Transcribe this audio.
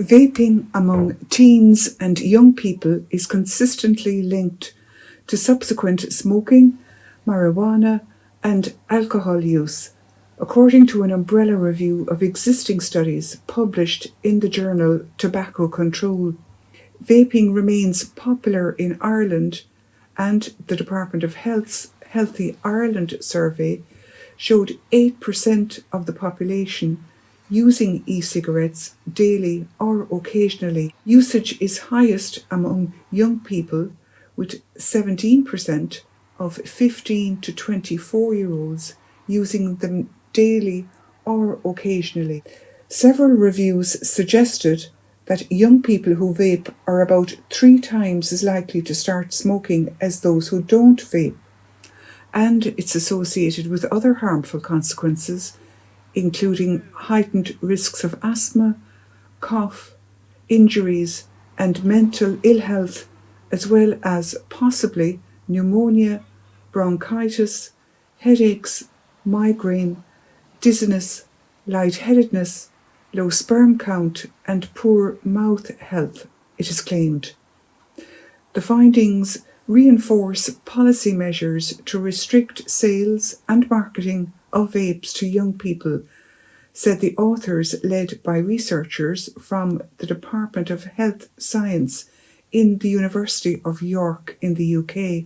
Vaping among teens and young people is consistently linked to subsequent smoking, marijuana, and alcohol use, according to an umbrella review of existing studies published in the journal Tobacco Control. Vaping remains popular in Ireland, and the Department of Health's Healthy Ireland survey showed 8% of the population using e-cigarettes daily or occasionally. Usage is highest among young people, with 17% of 15 to 24-year-olds using them daily or occasionally. Several reviews suggested that young people who vape are about 3 times as likely to start smoking as those who don't vape, and it's associated with other harmful consequences, including heightened risks of asthma, cough, injuries, and mental ill health, as well as possibly pneumonia, bronchitis, headaches, migraine, dizziness, lightheadedness, low sperm count, and poor mouth health, it is claimed. The findings reinforce policy measures to restrict sales and marketing of vapes to young people, said the authors, led by researchers from the Department of Health Science in the University of York in the UK.